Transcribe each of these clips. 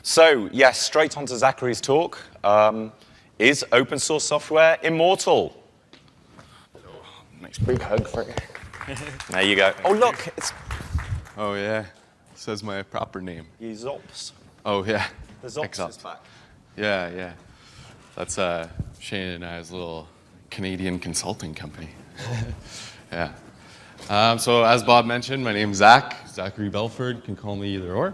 So, yes, straight on to Zachary's talk. Is open source software immortal? Nice big hug for you. There you go. Oh, look, it's Oh, yeah. It says my proper name. Zops. Oh, yeah. The Zops Exops. is back. Yeah, yeah. That's Shane and I's little Canadian consulting company. Yeah. So as Bob mentioned, my name's Zachary Belford. You can call me either or.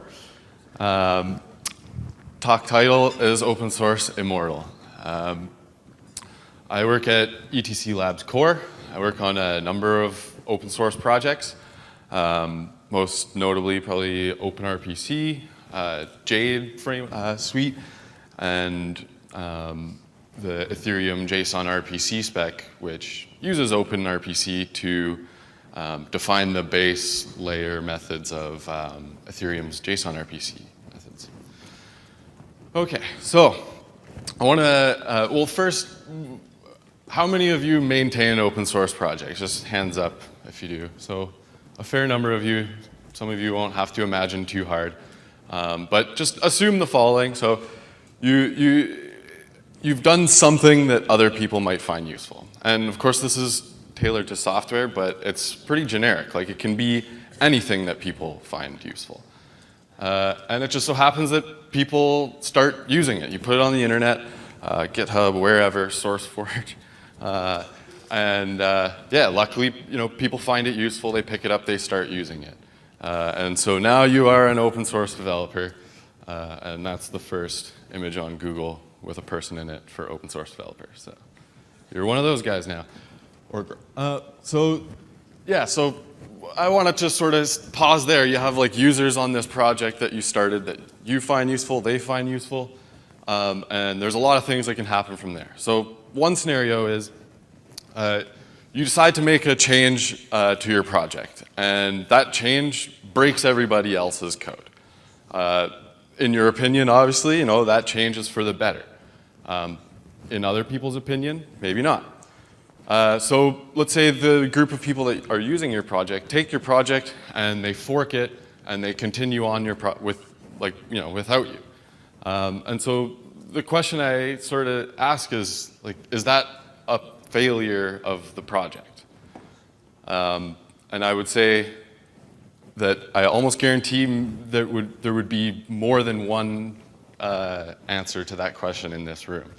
Talk title is Open Source Immortal. I work at ETC Labs Core. I work on a number of open source projects. Most notably, probably OpenRPC, Jade suite, and the Ethereum JSON RPC spec, which uses OpenRPC to define the base layer methods of Ethereum's JSON RPC methods. Okay, so I want to, well, first, how many of you maintain open source projects? Just hands up if you do. So a fair number of you. Some of you won't have to imagine too hard. But just assume the following. So you've done something that other people might find useful. And of course, this is tailored to software, but it's pretty generic. Like, it can be anything that people find useful. And it just so happens that people start using it. You put it on the internet, GitHub, wherever, SourceForge. Yeah, luckily, people find it useful, they pick it up, they start using it. And so now you are an open source developer, and that's the first image on Google with a person in it for open source developers. So you're one of those guys now. So I want to just sort of pause there. You have like users on this project that you started that you find useful, they find useful, and there's a lot of things that can happen from there. So one scenario is you decide to make a change to your project, and that change breaks everybody else's code. In your opinion, obviously, that change is for the better. In other people's opinion, maybe not. So let's say the group of people that are using your project take your project and they fork it and they continue on without you. And so the question I sort of ask is, is that a failure of the project? And I would say that I almost guarantee there would be more than one answer to that question in this room.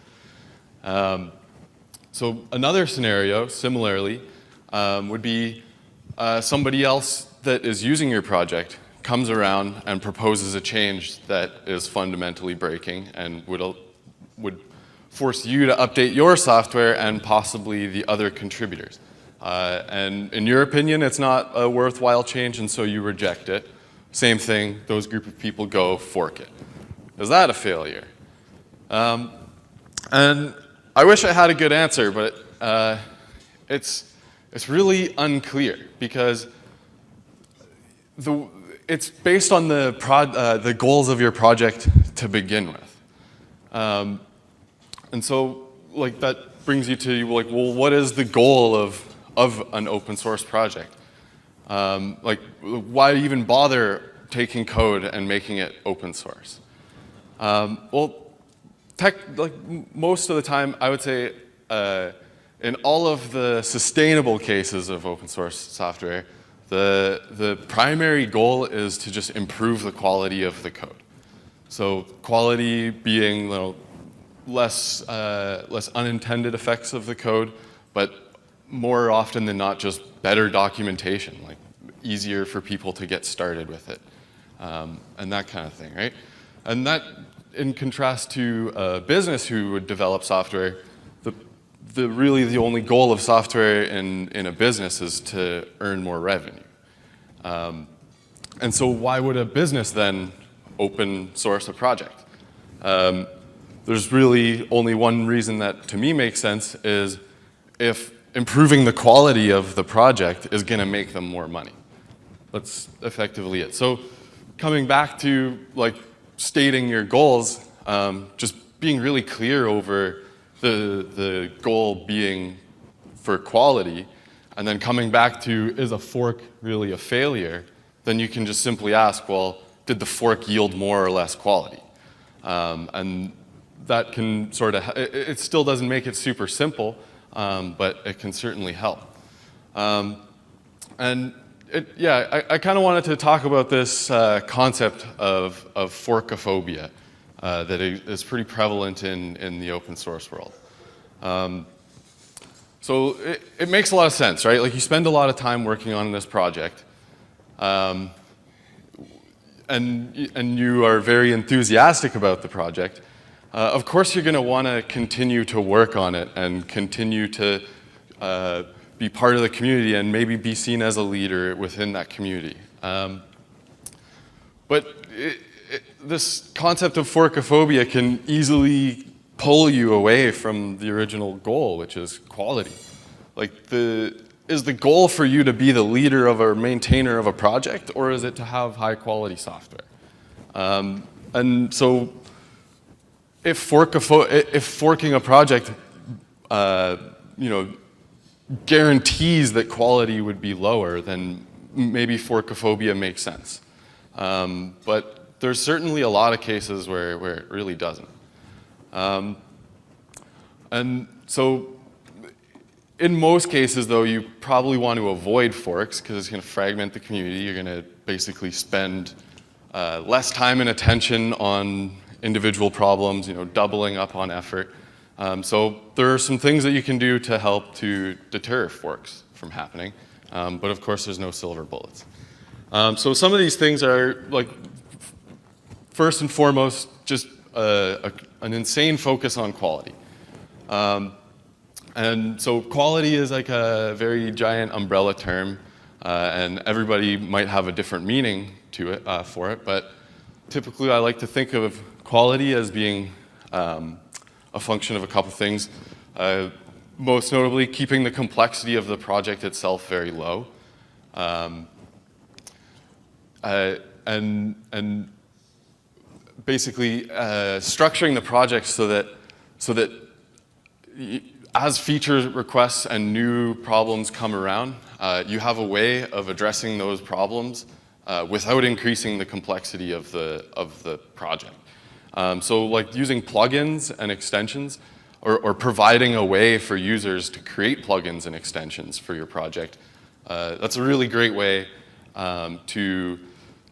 So another scenario, similarly, would be somebody else that is using your project comes around and proposes a change that is fundamentally breaking and would force you to update your software and possibly the other contributors. And in your opinion, it's not a worthwhile change, and so you reject it. Same thing, those group of people go fork it. Is that a failure? And I wish I had a good answer, but it's really unclear because it's based on the goals of your project to begin with. And so that brings you to well, what is the goal of an open source project? Why even bother taking code and making it open source? Well, most of the time, I would say in all of the sustainable cases of open source software, the primary goal is to just improve the quality of the code. So quality being less unintended effects of the code, but more often than not just better documentation, like easier for people to get started with it, and that kind of thing, right? And that, in contrast to a business who would develop software, really the only goal of software in a business is to earn more revenue. And so why would a business then open source a project? There's really only one reason that to me makes sense is if improving the quality of the project is going to make them more money. That's effectively it. So coming back to stating your goals, just being really clear over the goal being for quality, and then coming back to, is a fork really a failure? Then you can just simply ask, well, did the fork yield more or less quality? And that can sort of, it still doesn't make it super simple, but it can certainly help. And I kind of wanted to talk about this concept of forkophobia that is pretty prevalent in the open source world. So it makes a lot of sense, right? Like, you spend a lot of time working on this project, and you are very enthusiastic about the project. Of course, you're going to want to continue to work on it and continue to be part of the community and maybe be seen as a leader within that community. But this concept of forkophobia can easily pull you away from the original goal, which is quality. Like, is the goal for you to be the leader of or maintainer of a project, or is it to have high quality software? And so if forking a project, guarantees that quality would be lower, then maybe forkophobia makes sense. But there's certainly a lot of cases where it really doesn't. And so in most cases, though, you probably want to avoid forks because it's going to fragment the community. You're going to basically spend less time and attention on individual problems, doubling up on effort. So there are some things that you can do to help to deter forks from happening, but of course there's no silver bullets. So some of these things are, like, first and foremost, just an insane focus on quality. And so quality is like a very giant umbrella term, and everybody might have a different meaning to it, for it, but typically I like to think of quality as being a function of a couple things. Most notably, keeping the complexity of the project itself very low, and basically structuring the project so that as feature requests and new problems come around, you have a way of addressing those problems without increasing the complexity of the project. So, like, using plugins and extensions, or providing a way for users to create plugins and extensions for your project, that's a really great way to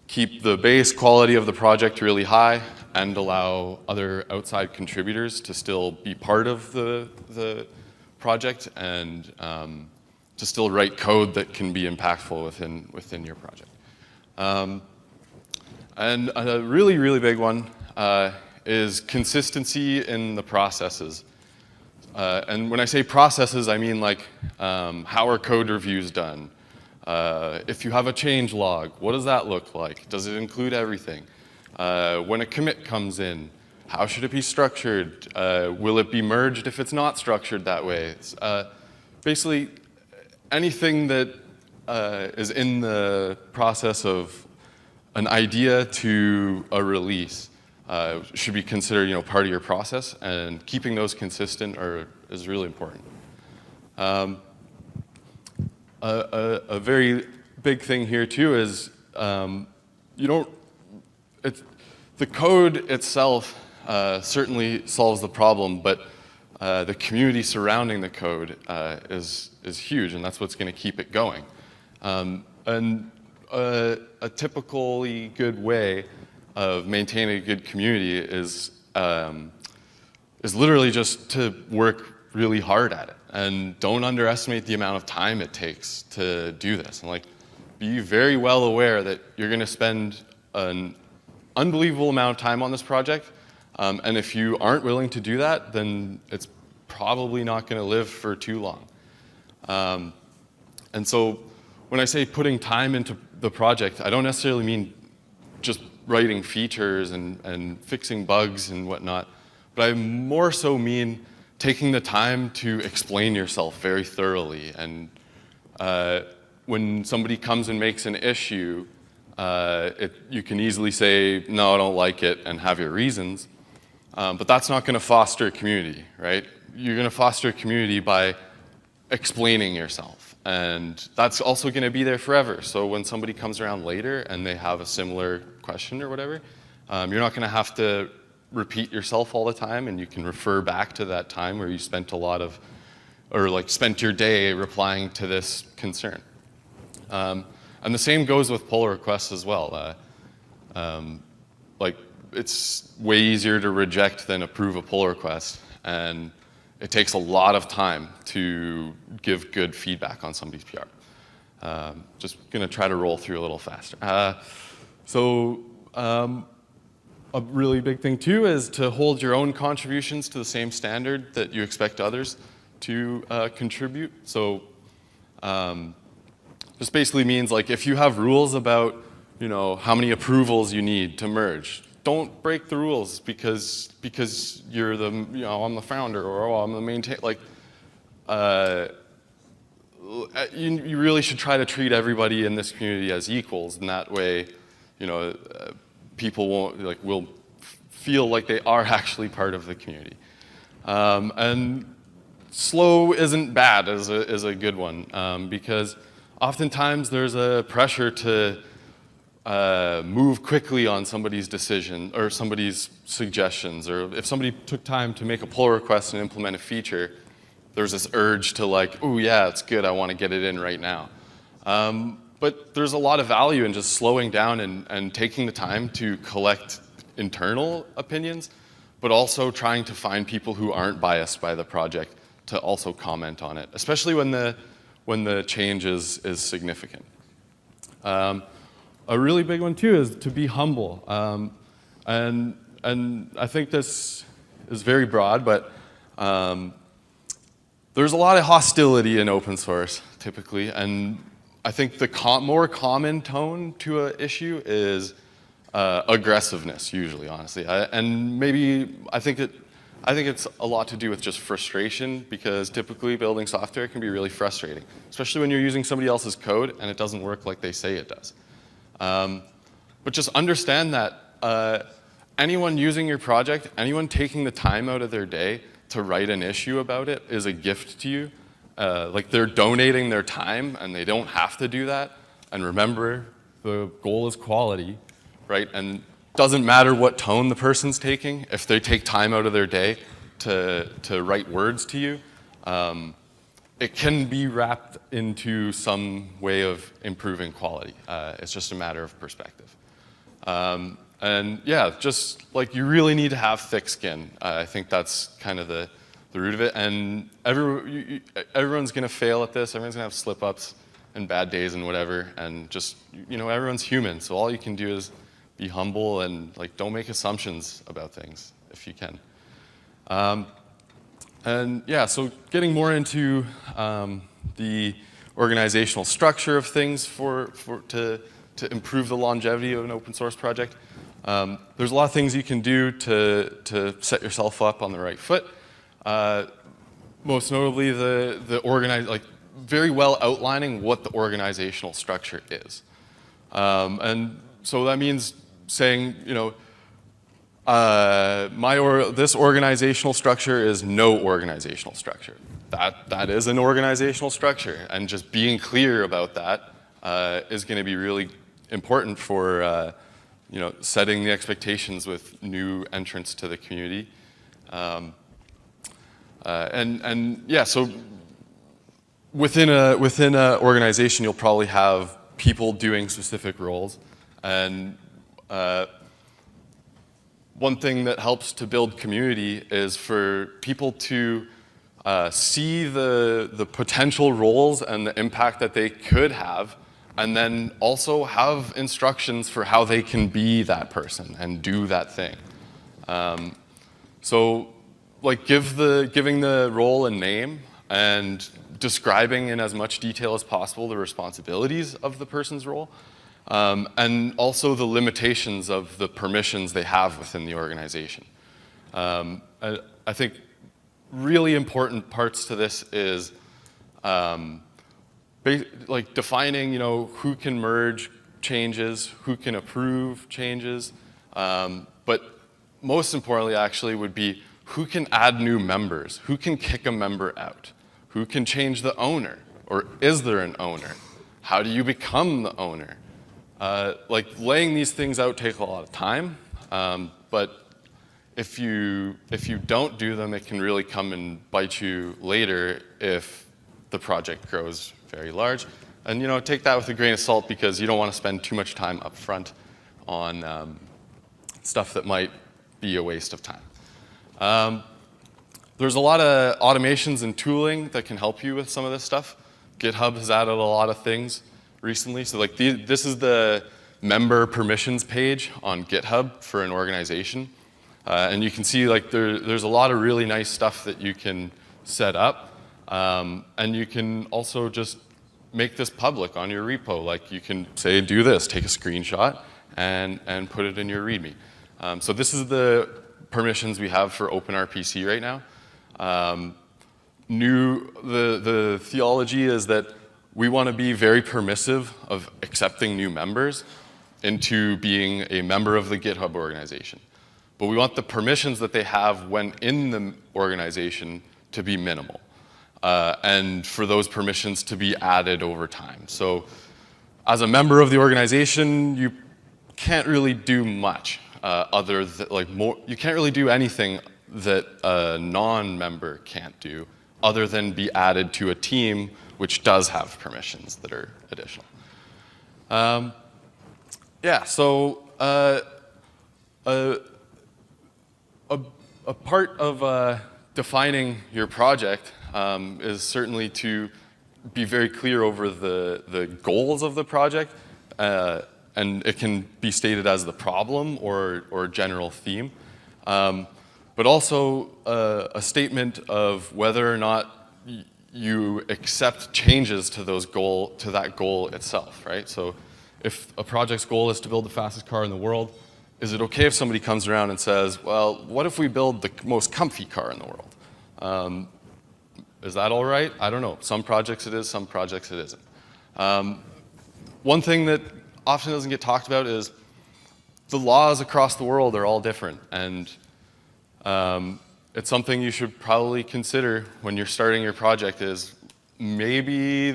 keep the base quality of the project really high and allow other outside contributors to still be part of the project and to still write code that can be impactful within your project. And a really, really big one is consistency in the processes. And when I say processes, I mean, like, how are code reviews done? If you have a change log, what does that look like? Does it include everything? When a commit comes in, how should it be structured? Will it be merged if it's not structured that way? Basically, anything that is in the process of an idea to a release should be considered, part of your process, and keeping those consistent is really important. A very big thing here too is the code itself certainly solves the problem, but the community surrounding the code is huge, and that's what's going to keep it going. And a typically good way of maintaining a good community is literally just to work really hard at it, and don't underestimate the amount of time it takes to do this. And, like, be very well aware that you're going to spend an unbelievable amount of time on this project, and if you aren't willing to do that, then it's probably not going to live for too long. And so when I say putting time into the project, I don't necessarily mean just writing features and fixing bugs and whatnot, but I more so mean taking the time to explain yourself very thoroughly. And when somebody comes and makes an issue, you can easily say, no, I don't like it, and have your reasons. But that's not going to foster a community, right? You're going to foster a community by explaining yourself. And that's also going to be there forever. So when somebody comes around later and they have a similar question or whatever, you're not going to have to repeat yourself all the time, and you can refer back to that time where you spent a lot of, or like spent your day replying to this concern. And the same goes with pull requests as well. Like it's way easier to reject than approve a pull request, and it takes a lot of time to give good feedback on somebody's PR. Just gonna try to roll through a little faster. A really big thing too is to hold your own contributions to the same standard that you expect others to contribute. So this basically means like if you have rules about how many approvals you need to merge, don't break the rules because you're the I'm the founder or I'm the maintainer. Like you really should try to treat everybody in this community as equals, and that way people will feel like they are actually part of the community. And slow isn't bad is a good one, because oftentimes there's a pressure to move quickly on somebody's decision or somebody's suggestions, or if somebody took time to make a pull request and implement a feature, there's this urge to like, oh yeah, it's good, I want to get it in right now. But there's a lot of value in just slowing down and taking the time to collect internal opinions, but also trying to find people who aren't biased by the project to also comment on it, especially when the change is significant. A really big one too is to be humble. And I think this is very broad, but there's a lot of hostility in open source typically, and I think the more common tone to an issue is aggressiveness usually, honestly. And maybe I think it's a lot to do with just frustration, because typically building software can be really frustrating, especially when you're using somebody else's code and it doesn't work like they say it does. But just understand that anyone using your project, anyone taking the time out of their day to write an issue about it is a gift to you. Like they're donating their time and they don't have to do that. And remember, the goal is quality, right? And doesn't matter what tone the person's taking, if they take time out of their day to write words to you, it can be wrapped into some way of improving quality. It's just a matter of perspective. And yeah, just like you really need to have thick skin. I think that's kind of the root of it. And everyone's gonna fail at this. Everyone's gonna have slip-ups and bad days and whatever. And just, everyone's human. So all you can do is be humble and like don't make assumptions about things if you can. And yeah, so getting more into the organizational structure of things to improve the longevity of an open source project. There's a lot of things you can do to set yourself up on the right foot. Most notably, very well outlining what the organizational structure is. And so that means saying, this organizational structure is no organizational structure. That is an organizational structure, and just being clear about that is going to be really important for setting the expectations with new entrants to the community. And yeah, so within a organization, you'll probably have people doing specific roles, and one thing that helps to build community is for people to see the potential roles and the impact that they could have, and then also have instructions for how they can be that person and do that thing. So like giving the role a name and describing in as much detail as possible the responsibilities of the person's role, and also the limitations of the permissions they have within the organization. I think really important parts to this is like defining, who can merge changes, who can approve changes, but most importantly actually would be who can add new members, who can kick a member out, who can change the owner, or is there an owner? How do you become the owner? Like laying these things out take a lot of time, but if you don't do them, it can really come and bite you later if the project grows very large. And take that with a grain of salt, because you don't want to spend too much time up front on stuff that might be a waste of time. There's a lot of automations and tooling that can help you with some of this stuff. GitHub has added a lot of things recently. So like this is the member permissions page on GitHub for an organization. And you can see like there's a lot of really nice stuff that you can set up. And you can also just make this public on your repo. Like you can say, do this, take a screenshot, and put it in your README. So this is the permissions we have for OpenRPC right now. The theology is that we want to be very permissive of accepting new members into being a member of the GitHub organization. But we want the permissions that they have when in the organization to be minimal. And for those permissions to be added over time. So as a member of the organization, you can't really do much you can't really do anything that a non-member can't do other than be added to a team which does have permissions that are additional. A part of defining your project is certainly to be very clear over the goals of the project, and it can be stated as the problem or general theme. But also a statement of whether or not you accept changes to that goal itself, right? So if a project's goal is to build the fastest car in the world, is it okay if somebody comes around and says, well, what if we build the most comfy car in the world? Is that all right? I don't know. Some projects it is, some projects it isn't. One thing that often doesn't get talked about is the laws across the world are all different, and it's something you should probably consider when you're starting your project. Is maybe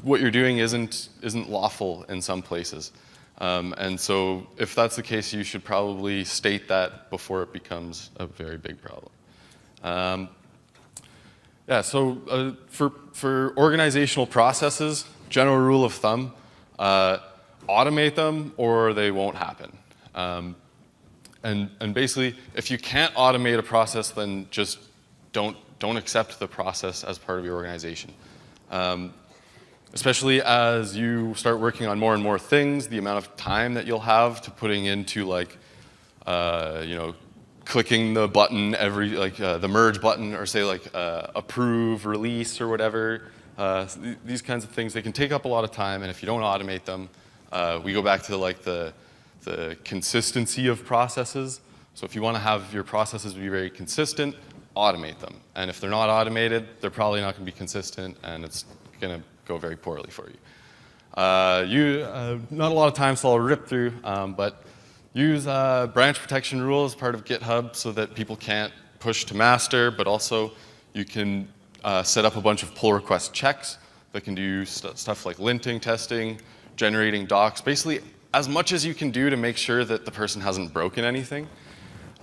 what you're doing isn't lawful in some places, and so if that's the case, you should probably state that before it becomes a very big problem. For organizational processes, general rule of thumb, automate them or they won't happen. And basically, if you can't automate a process, then just don't accept the process as part of your organization. Especially as you start working on more and more things, the amount of time that you'll have to putting into clicking the button the merge button, or say approve, release, or whatever. These kinds of things, they can take up a lot of time, and if you don't automate them, we go back to the consistency of processes. So if you want to have your processes be very consistent, automate them. And if they're not automated, they're probably not going to be consistent, and it's going to go very poorly for you. Not a lot of time, so I'll rip through, but use branch protection rules as part of GitHub so that people can't push to master, but also you can set up a bunch of pull request checks that can do stuff like linting, testing, generating docs, basically as much as you can do to make sure that the person hasn't broken anything.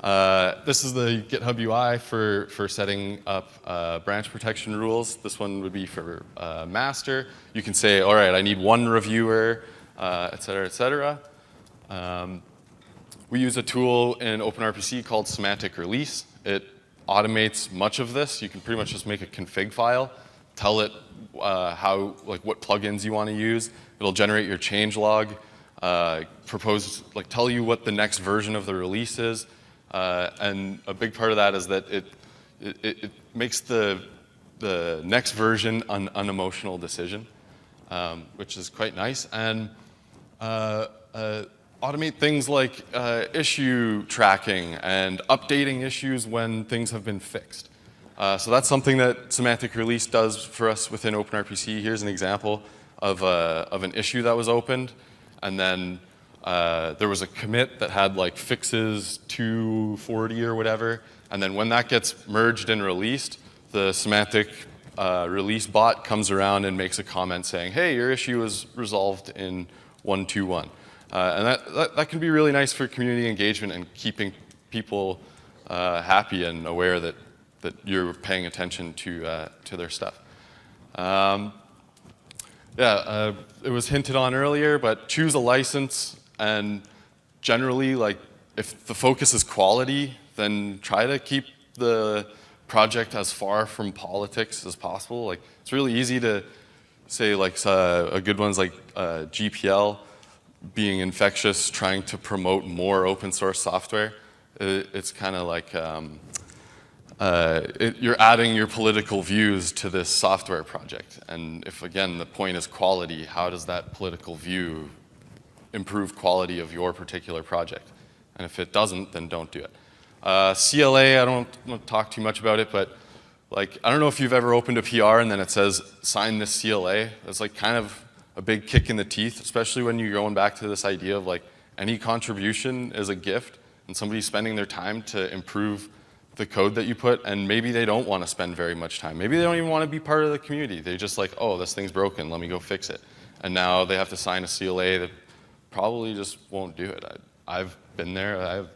This is the GitHub UI for setting up branch protection rules. This one would be for master. You can say, all right, I need one reviewer, et cetera, et cetera. We use a tool in OpenRPC called semantic release. It automates much of this. You can pretty much just make a config file, tell it what plugins you want to use. It'll generate your changelog, tell you what the next version of the release is. And a big part of that is that it makes the next version an unemotional decision, which is quite nice. And automate things like issue tracking and updating issues when things have been fixed. So that's something that semantic release does for us within OpenRPC. Here's an example of an issue that was opened, and then there was a commit that had fixes 240 or whatever, and then when that gets merged and released, the semantic release bot comes around and makes a comment saying, hey, your issue is resolved in 121. And that can be really nice for community engagement and keeping people happy and aware that you're paying attention to their stuff. It was hinted on earlier, but choose a license, and generally, like, if the focus is quality, then try to keep the project as far from politics as possible. Like, it's really easy to say, like, a good one's like GPL, being infectious, trying to promote more open source software. It's kind of like you're adding your political views to this software project. And if, again, the point is quality, how does that political view improve quality of your particular project? And if it doesn't, then don't do it. CLA, I don't want to talk too much about it, but like, I don't know if you've ever opened a PR and then it says, sign this CLA. It's like kind of a big kick in the teeth, especially when you're going back to this idea of like, any contribution is a gift, and somebody's spending their time to improve the code that you put, and maybe they don't want to spend very much time. Maybe they don't even want to be part of the community. They're just like, oh, this thing's broken, let me go fix it. And now they have to sign a CLA that probably just won't do it. I've been there.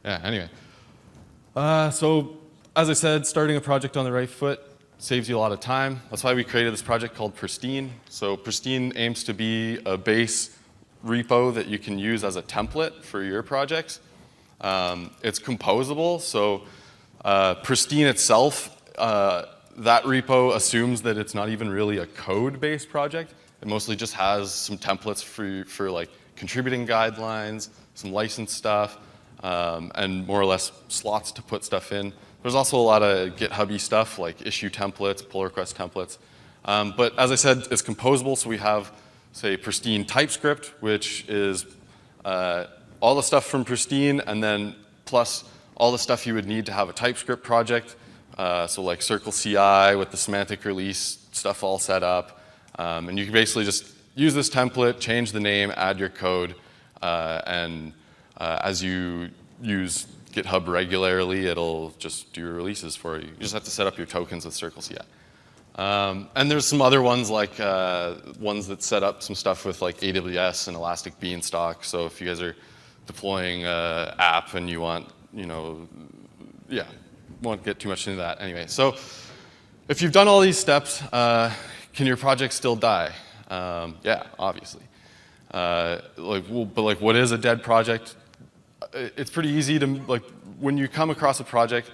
Anyway. So, as I said, starting a project on the right foot saves you a lot of time. That's why we created this project called Pristine. So Pristine aims to be a base repo that you can use as a template for your projects. It's composable, so Pristine itself, that repo assumes that it's not even really a code-based project. It mostly just has some templates for like contributing guidelines, some license stuff, and more or less slots to put stuff in. There's also a lot of GitHub-y stuff like issue templates, pull request templates. But as I said, it's composable, so we have, say, Pristine TypeScript, which is all the stuff from Pristine, and then plus all the stuff you would need to have a TypeScript project. So like Circle CI with the semantic release stuff all set up. And you can basically just use this template, change the name, add your code, and as you use GitHub regularly, it'll just do your releases for you. You just have to set up your tokens with Circle CI. And there's some other ones like ones that set up some stuff with like AWS and Elastic Beanstalk. So if you guys are deploying an app and you want, won't get too much into that anyway. So if you've done all these steps, can your project still die? Yeah, obviously. But what is a dead project? It's pretty easy to, like, when you come across a project,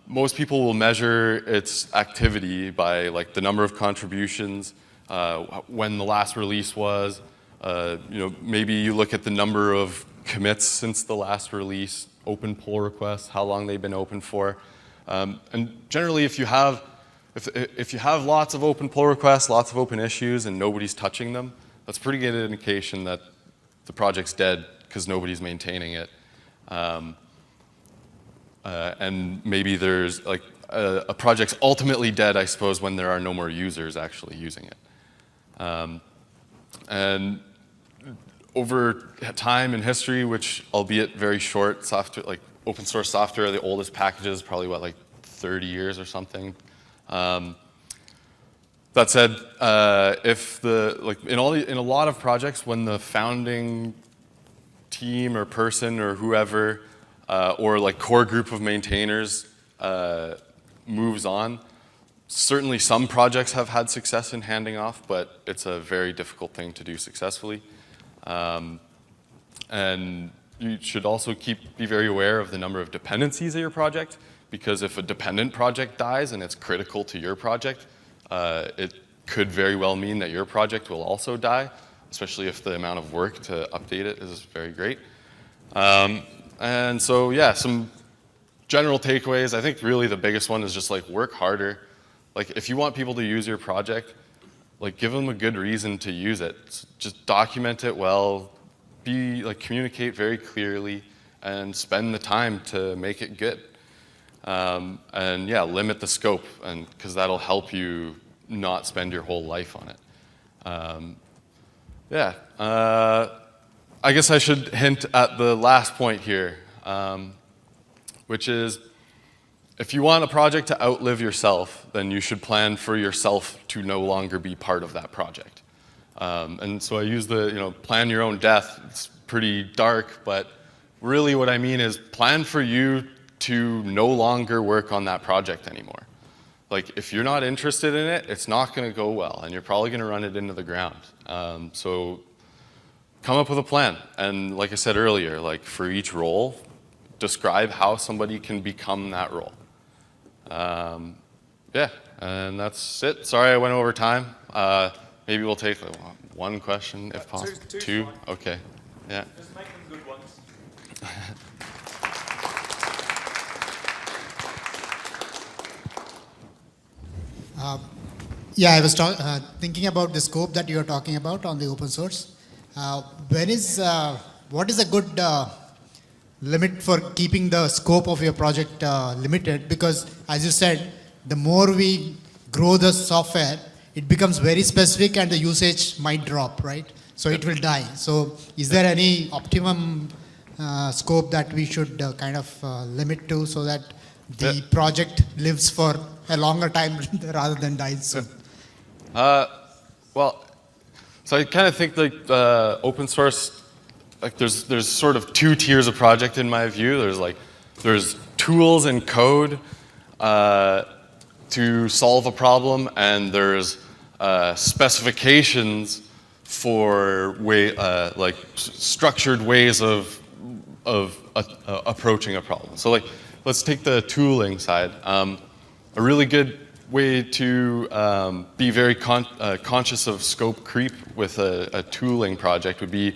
most people will measure its activity by like the number of contributions, when the last release was. Maybe you look at the number of commits since the last release, open pull requests, how long they've been open for. And generally, if you have lots of open pull requests, lots of open issues, and nobody's touching them, that's a pretty good indication that the project's dead because nobody's maintaining it. And maybe there's like a project's ultimately dead, I suppose, when there are no more users actually using it. And over time in history, which albeit very short, software, like open source software, the oldest packages, probably what, like 30 years or something. That said, in a lot of projects, when the founding team or person or whoever or like core group of maintainers moves on, certainly some projects have had success in handing off, but it's a very difficult thing to do successfully. And you should also be very aware of the number of dependencies of your project, because if a dependent project dies and it's critical to your project, it could very well mean that your project will also die, especially if the amount of work to update it is very great. And so, yeah, some general takeaways. I think really the biggest one is just like work harder. Like if you want people to use your project, like give them a good reason to use it. Just document it well, communicate very clearly, and spend the time to make it good. And yeah, limit the scope, and because that'll help you not spend your whole life on it. I guess I should hint at the last point here, which is if you want a project to outlive yourself, then you should plan for yourself to no longer be part of that project. And so I use the, plan your own death. It's pretty dark, but really what I mean is plan for you to no longer work on that project anymore. Like, if you're not interested in it, it's not going to go well, and you're probably going to run it into the ground. So come up with a plan. And like I said earlier, like for each role, describe how somebody can become that role. Yeah, and that's it. Sorry I went over time. Maybe we'll take one question if possible. Two? Okay. Yeah. Just make them good ones. Yeah, I was thinking about the scope that you are talking about on the open source. What is a good limit for keeping the scope of your project limited? Because as you said, the more we grow the software, it becomes very specific and the usage might drop, right? So it will die. So is there any optimum scope that we should kind of limit to so that the project lives for a longer time rather than dies soon? Well, so I kind of think like open source, like there's sort of two tiers of project in my view. There's tools and code to solve a problem, and there's specifications for like structured ways of approaching a problem. So like, let's take the tooling side. A really good way to be very conscious of scope creep with a tooling project would be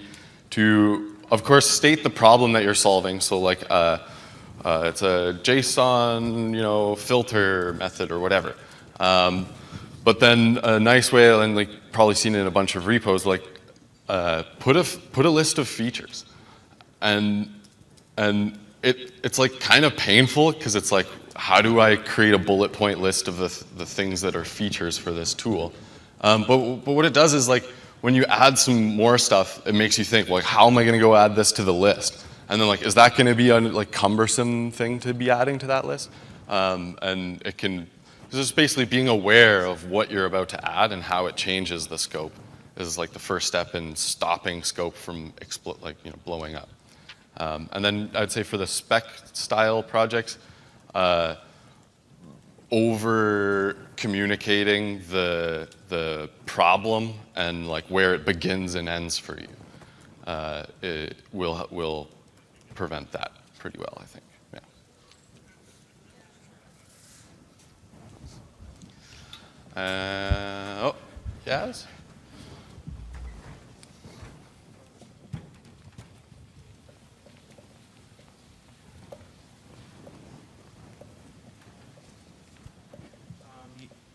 to, of course, state the problem that you're solving. So like, it's a JSON, filter method or whatever. But then a nice way, and like probably seen in a bunch of repos, like put a list of features, and it's like kind of painful because it's like, how do I create a bullet point list of the things that are features for this tool? But what it does is like when you add some more stuff, it makes you think like, how am I going to go add this to the list? And then like, is that going to be a like cumbersome thing to be adding to that list? And it can just basically being aware of what you're about to add and how it changes the scope is like the first step in stopping scope from blowing up. And then I'd say for the spec style projects, over communicating the problem and like where it begins and ends for you, it will prevent that pretty well, I think. Yeah. Yes.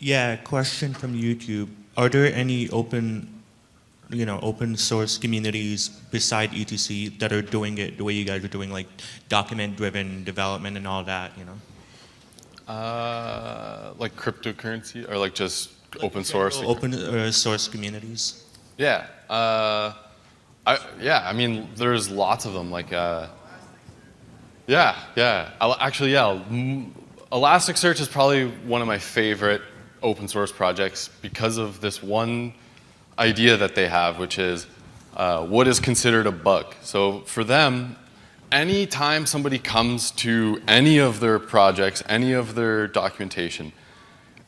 Yeah, question from YouTube. Are there any open source communities beside ETC that are doing it the way you guys are doing, like document-driven development and all that, Like cryptocurrency or like just open source? Open source communities? Yeah. I mean, there's lots of them. Like, yeah. Elasticsearch is probably one of my favorite open source projects because of this one idea that they have, which is what is considered a bug. So for them, anytime somebody comes to any of their projects, any of their documentation,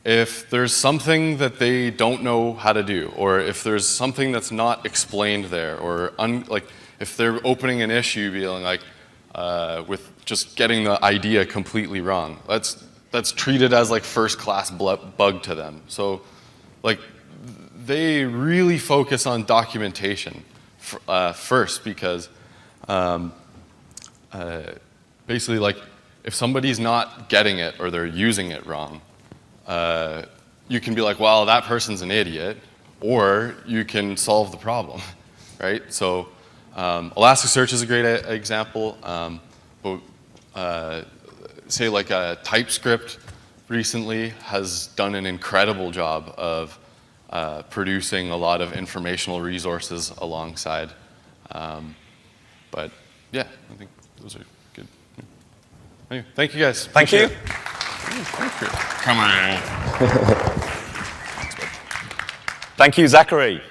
if there's something that they don't know how to do, or if there's something that's not explained there, or like if they're opening an issue being like with just getting the idea completely wrong, that's treated as like first-class bug to them. So like they really focus on documentation first because basically like if somebody's not getting it or they're using it wrong, you can be like, well, that person's an idiot, or you can solve the problem, right? So Elasticsearch is a great example. Say like TypeScript recently has done an incredible job of producing a lot of informational resources alongside. But yeah, I think those are good. Anyway, thank you guys. Thank you. Thank you. Come on. Thank you, Zachary.